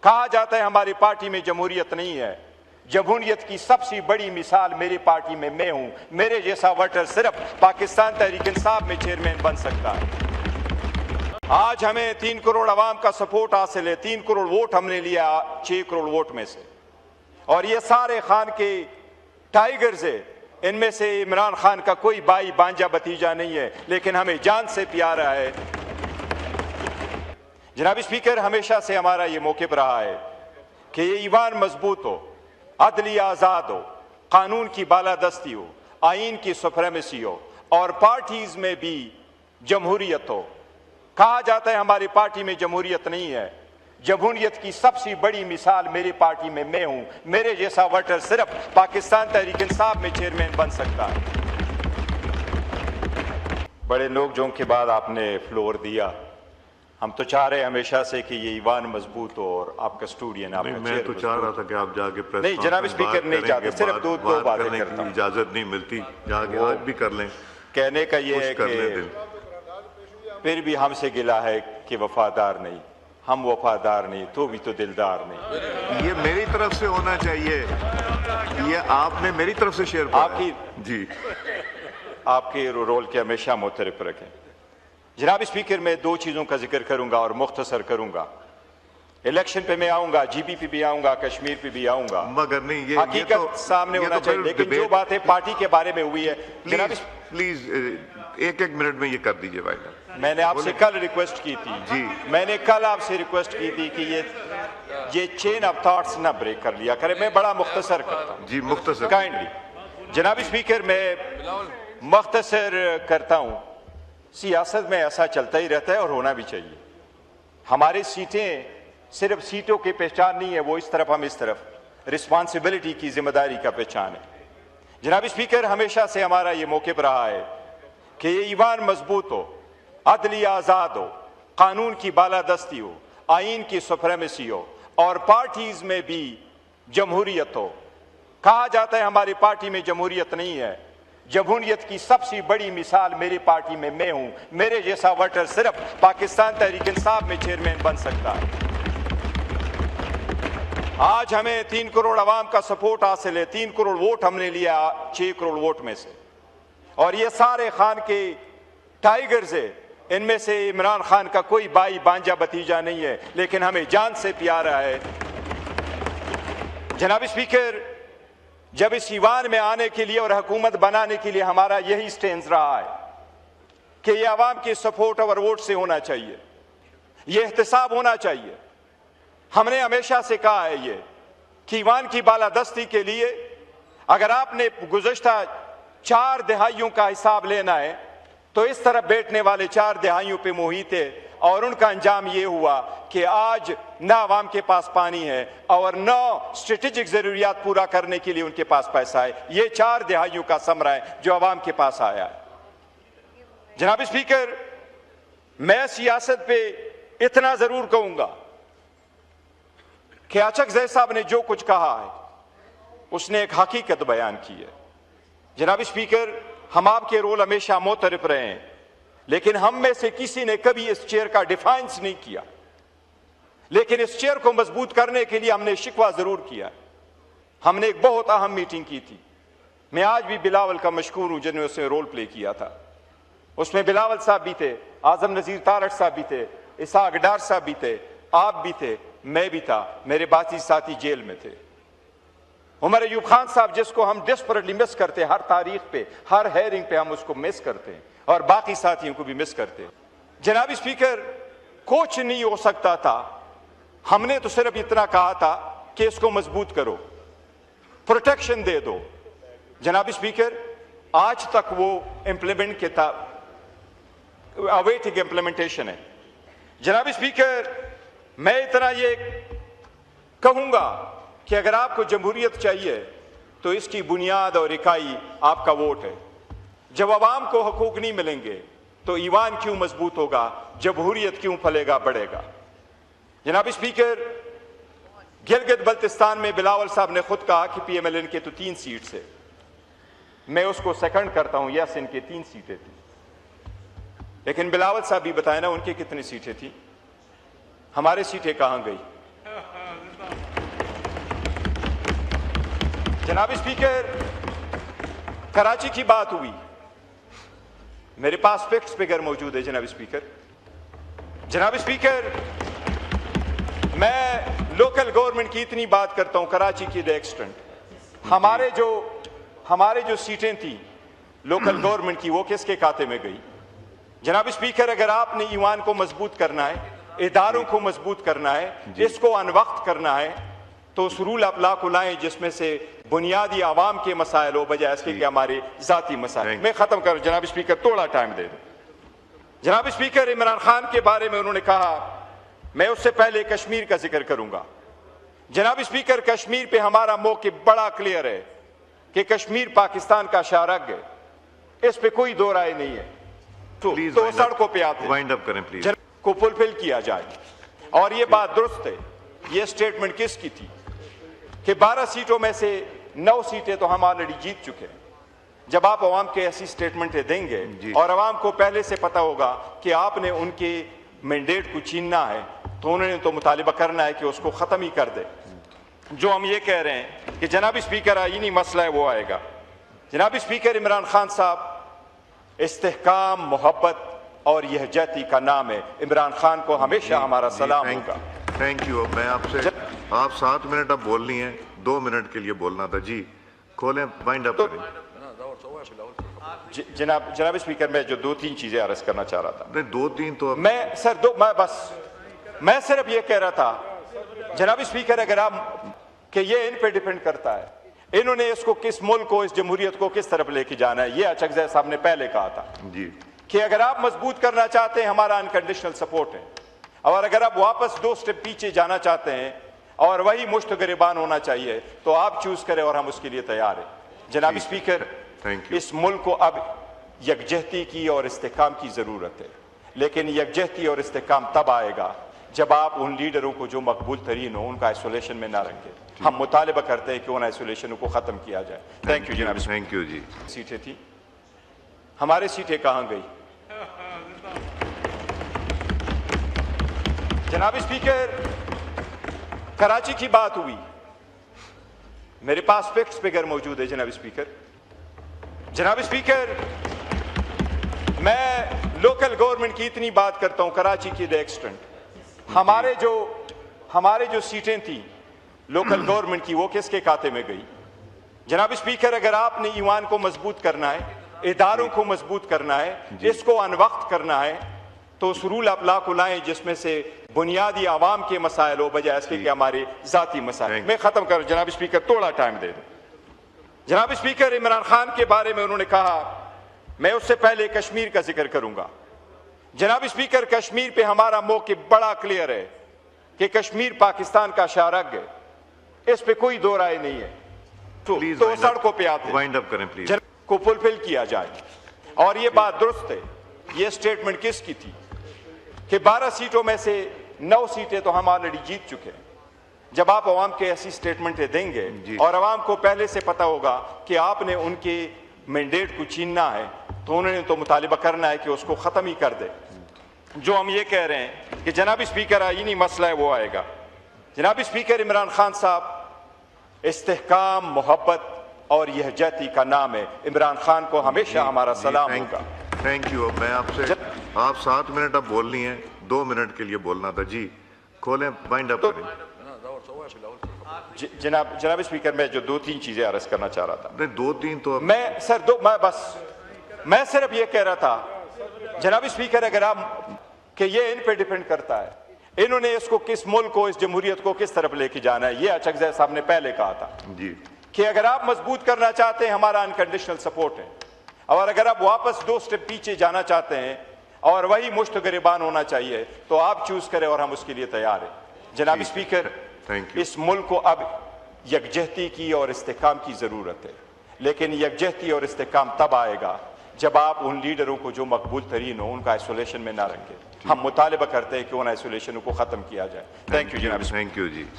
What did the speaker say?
कहा जाता है हमारी पार्टी में जमहूरियत नहीं है। जमहूरियत की सबसे बड़ी मिसाल मेरी पार्टी में मैं हूं। मेरे जैसा वोटर सिर्फ पाकिस्तान तहरीक इंसाफ में चेयरमैन बन सकता है। आज हमें 3 करोड़ अवाम का सपोर्ट हासिल है। 3 करोड़ वोट हमने लिया 6 करोड़ वोट में से, और ये सारे खान के टाइगर्स है। इनमें से इमरान खान का कोई भाई बांजा भतीजा नहीं है, लेकिन हमें जान से प्यारा है। जनाब स्पीकर, हमेशा से हमारा ये मौक़िफ़ रहा है कि ये ईवान मजबूत हो, अदलिया आज़ाद हो, कानून की बालादस्ती हो, आइन की सुप्रीमेसी हो और पार्टीज में भी जमहूरियत हो। कहा जाता है हमारी पार्टी में जमहूरियत नहीं है। जमहूरियत की सबसे बड़ी मिसाल मेरी पार्टी में मैं हूं। मेरे जैसा वोटर सिर्फ पाकिस्तान तहरीक इंसाफ में चेयरमैन बन सकता है। बड़े लोग जो के बाद आपने फ्लोर दिया, हम तो चाह रहे हमेशा से कि ये ईवान मजबूत हो और आप कस्टोडियन आप। मैं तो चाह रहा था कि आप जाके प्रेस नहीं जनाब स्पीकर, नहीं चाहते, सिर्फ दो बातें करता हूं। इजाजत नहीं मिलती, जाके आज भी कर लें। कहने का ये है कि फिर भी हमसे गिला है कि वफादार नहीं। हम वफादार नहीं तो भी तो दिलदार नहीं। ये मेरी तरफ से होना चाहिए, ये आपने मेरी तरफ से शेयर आपकी जी आपके रोल के हमेशा मुतरफ रखें। जनाब स्पीकर, मैं 2 चीज़ों का जिक्र करूंगा और मुख्तसर करूंगा। इलेक्शन पे मैं आऊंगा, जीबी पे भी आऊंगा, कश्मीर पे भी आऊंगा, मगर नहीं ये हकीकत तो, सामने होना चाहिए। लेकिन जो बातें पार्टी के बारे में हुई है, प्लीज एक मिनट में ये कर दीजिए भाई। मैंने आपसे कल रिक्वेस्ट की थी जी, मैंने कल आपसे रिक्वेस्ट की थी कि ये चेन ऑफ थॉट्स ना ब्रेक कर लिया करे। मैं बड़ा मुख्तसर करता हूं जी, मुख्तसर काइंडली। जनाब स्पीकर, मैं मुख्तसर करता हूं। सियासत में ऐसा चलता ही रहता है और होना भी चाहिए। हमारी सीटें सिर्फ सीटों की पहचान नहीं है, वो इस तरफ हम इस तरफ, रिस्पॉन्सिबिलिटी की जिम्मेदारी का पहचान है। जनाब स्पीकर, हमेशा से हमारा ये मौक़िफ़ रहा है कि ये ईवान मजबूत हो, अदलिया आज़ाद हो, कानून की बालादस्ती हो, आइन की सुप्रीमेसी हो और पार्टीज में भी जमहूरियत हो। कहा जाता है हमारी पार्टी में जमहूरियत नहीं है। जमहूरियत की सबसे बड़ी मिसाल मेरी पार्टी में मैं हूं। मेरे जैसा वोटर सिर्फ पाकिस्तान तहरीक इंसाफ में चेयरमैन बन सकता है। आज हमें 3 करोड़ अवाम का सपोर्ट हासिल है। 3 करोड़ वोट हमने लिया 6 करोड़ वोट में से, और ये सारे खान के टाइगर्स है। इनमें से इमरान खान का कोई भाई बांजा भतीजा नहीं है, लेकिन हमें जान से प्यारा है। जनाब स्पीकर, जब इस ईवान में आने के लिए और हुकूमत बनाने के लिए हमारा यही स्टैंड रहा है कि ये अवाम के सपोर्ट और वोट से होना चाहिए, ये एहतसाब होना चाहिए। हमने हमेशा से कहा है ये कि ईवान की बालादस्ती के लिए अगर आपने गुज़श्ता 4 दहाइयों का हिसाब लेना है तो इस तरफ बैठने वाले 4 दहाइयों पे मुहित है, और उनका अंजाम ये हुआ कि आज न आवाम के पास पानी है और न स्ट्रेटेजिक जरूरियात पूरा करने के लिए उनके पास पैसा है। ये 4 दहाइयों का समरा है जो आवाम के पास आया है। जनाब स्पीकर, मैं सियासत पे इतना जरूर कहूंगा कि अचकज़ई साहब ने जो कुछ कहा है उसने एक हकीकत बयान की है। जनाब स्पीकर, हम आपके रोल हमेशा मोतरफ रहे हैं, लेकिन हम में से किसी ने कभी इस चेयर का डिफाइंस नहीं किया। लेकिन इस चेयर को मजबूत करने के लिए हमने शिकवा जरूर किया। हमने एक बहुत अहम मीटिंग की थी। मैं आज भी बिलावल का मशकूर हूं जिन्होंने उसमें रोल प्ले किया था। उसमें बिलावल साहब भी थे, आजम नजीर तारड़ साहब भी थे, इसाक डार साहब भी थे, आप भी थे, मैं भी था, मेरे बाकी साथी जेल में थे। उमर अयूब खान साहब, जिसको हम डेस्परेटली मिस करते हैं, हर तारीख पे, हर हेयरिंग पे हम उसको मिस करते हैं, और बाकी साथियों को भी मिस करते हैं। जनाब स्पीकर, कुछ नहीं हो सकता था। हमने तो सिर्फ इतना कहा था कि इसको मजबूत करो, प्रोटेक्शन दे दो। जनाब स्पीकर, आज तक वो इंप्लीमेंट के था, अवेटिंग इंप्लीमेंटेशन है। जनाब स्पीकर, मैं इतना ये कहूंगा कि अगर आपको जमहूरियत चाहिए तो इसकी बुनियाद और इकाई आपका वोट है। जब अवाम को हकूक नहीं मिलेंगे तो ईवान क्यों मजबूत होगा, जमहूरियत क्यों फलेगा बढ़ेगा। जनाब स्पीकर, गिलगित बल्तिस्तान में बिलावल साहब ने खुद कहा कि PMLN के तो 3 सीट से, मैं उसको सेकंड करता हूं, यस इनके 3 सीटें थी, लेकिन बिलावल साहब भी बताए ना उनकी कितनी सीटें थी, हमारी सीटें कहां गई। जनाब स्पीकर, कराची की बात हुई, मेरे पास फैक्ट्स फिगर मौजूद है जनाब स्पीकर। जनाब स्पीकर, मैं लोकल गवर्नमेंट की इतनी बात करता हूं कराची की द एक्सटेंट, हमारे जो सीटें थी लोकल गवर्नमेंट की वो किसके खाते में गई? जनाब स्पीकर, अगर आपने ईमान को मजबूत करना है, इदारों को मजबूत करना है, इसको अनवक्त करना है, तो उस रूल ऑफ लॉ को लाएं जिसमें से बुनियादी आवाम के मसाइल हो बजाय इसके कि हमारे जाती मसाइल। मैं खत्म करूं जनाब स्पीकर, थोड़ा टाइम दे दूं। जनाब स्पीकर, इमरान खान के बारे में उन्होंने कहा, मैं उससे पहले कश्मीर का जिक्र करूंगा। जनाब स्पीकर, कश्मीर पे हमारा मौक़िफ़ बड़ा क्लियर है कि कश्मीर पाकिस्तान का शाहरग है, इस पे कोई दो राय नहीं है। तो सड़कों पे आते वाइंड अप करें प्लीज, को फुलफिल किया जाए। और ये बात दुरुस्त है, ये स्टेटमेंट किसकी थी कि 12 सीटों में से 9 सीटें तो हम ऑलरेडी जीत चुके हैं। जब आप अवाम के ऐसी स्टेटमेंटें देंगे और अवाम को पहले से पता होगा कि आपने उनके मैंडेट को छीनना है, तो उन्होंने तो मुतालिबा करना है कि उसको ख़त्म ही कर दे। जो हम ये कह रहे हैं कि जनाब स्पीकर आईनी मसला है वो आएगा। जनाब स्पीकर, इमरान खान साहब, इस्तेहकाम, मोहब्बत और यहजती का नाम है। इमरान खान को हमेशा हमारा सलाम होगा। Thank you. मैं आपसे, आप 7 मिनट अब बोलनी है, 2 मिनट के लिए बोलना था जी। खोलें, वाइंड अप करें। जनाब स्पीकर, मैं जो 2-3 चीजें अर्ज करना चाह रहा था। 2-3 तो मैं सिर्फ ये कह रहा था जनाब स्पीकर, अगर आप कि ये इन पे डिपेंड करता है, इन्होंने इसको किस मुल्क को, इस जमहूरियत को किस तरफ लेके जाना है। ये अचकज़ै साहब ने पहले कहा था जी कि अगर आप मजबूत करना चाहते हैं, हमारा अनकंडीशनल सपोर्ट है, और अगर आप वापस 2 स्टेप पीछे जाना चाहते हैं और वही मुश्त गिरबान होना चाहिए, तो आप चूज करें और हम उसके लिए तैयार हैं। जनाब स्पीकर, इस मुल्क को अब यकजहती की और इस्तेहकाम की जरूरत है, लेकिन यकजहती और इस्तेहकाम तब आएगा जब आप उन लीडरों को जो मकबूल तरीन हो उनका आइसोलेशन में ना रखें। हम मुतालिबा करते हैं कि उन आइसोलेशन को खत्म किया जाए। थैंक यू जनाब। थैंक यू जी। सीटें थी, हमारी सीटें कहां गई? जनाब स्पीकर, कराची की बात हुई, मेरे पास फैक्ट्स फिगर मौजूद है जनाब स्पीकर। जनाब स्पीकर, मैं लोकल गवर्नमेंट की इतनी बात करता हूं कराची की द एक्सटेंट, हमारे जो सीटें थी लोकल गवर्नमेंट की वो किसके खाते में गई? जनाब स्पीकर, अगर आपने ईमान को मजबूत करना है, इदारों को मजबूत करना है, इसको अनवक्त करना है, तो उस रूल ऑफ लॉ को लाएं जिसमें से बुनियादी आवाम के मसाइल हो बजाय इसके कि हमारे जाती मसाइल। मैं खत्म करूं जनाब स्पीकर, थोड़ा टाइम दे दूं। जनाब स्पीकर, इमरान खान के बारे में उन्होंने कहा, मैं उससे पहले कश्मीर का जिक्र करूंगा। जनाब स्पीकर, कश्मीर पे हमारा मौक़िफ़ बड़ा क्लियर है कि कश्मीर पाकिस्तान का शाहरग है, इस पे कोई दो राय नहीं है। तो सड़कों पे आते वाइंड अप करें प्लीज, को फुलफिल किया जाए। और ये बात दुरुस्त है, ये स्टेटमेंट किसकी थी कि 12 सीटों में से 9 सीटें तो हम ऑलरेडी जीत चुके हैं। जब आप अवाम के ऐसी स्टेटमेंटें देंगे और अवाम को पहले से पता होगा कि आपने उनके मैंडेट को छीनना है, तो उन्होंने तो मुतालिबा करना है कि उसको ख़त्म ही कर दे। जो हम ये कह रहे हैं कि जनाब स्पीकर आईनी मसला है वो आएगा। जनाब स्पीकर, इमरान खान साहब, इस्तेहकाम, मोहब्बत और यहजती का नाम है। इमरान खान को हमेशा हमारा सलाम होगा। Thank you. मैं आपसे, आप 7 मिनट अब बोलनी है, 2 मिनट के लिए बोलना था जी। खोलें, वाइंड अप करें। जनाब स्पीकर, मैं जो 2-3 चीजें अर्ज करना चाह रहा था। 2-3 तो मैं सिर्फ ये कह रहा था जनाब स्पीकर, अगर आप कि ये इन पे डिपेंड करता है, इन्होंने इसको किस मुल्क को, इस जमहूरियत को किस तरफ लेके जाना है। ये अचकज़ै साहब ने पहले कहा था जी कि अगर आप मजबूत करना चाहते हैं, हमारा अनकंडीशनल सपोर्ट है, और अगर आप वापस 2 स्टेप पीछे जाना चाहते हैं और वही मुश्त गिरबान होना चाहिए, तो आप चूज करें और हम उसके लिए तैयार हैं। जनाब स्पीकर, इस मुल्क को अब यकजहती की और इस्तेहकाम की जरूरत है, लेकिन यकजहती और इस्तेहकाम तब आएगा जब आप उन लीडरों को जो मकबूल तरीन हो उनका आइसोलेशन में ना रखें। हम मुतालिबा करते हैं कि उन आइसोलेशन को खत्म किया जाए। थैंक यू जनाब। Thank you ji.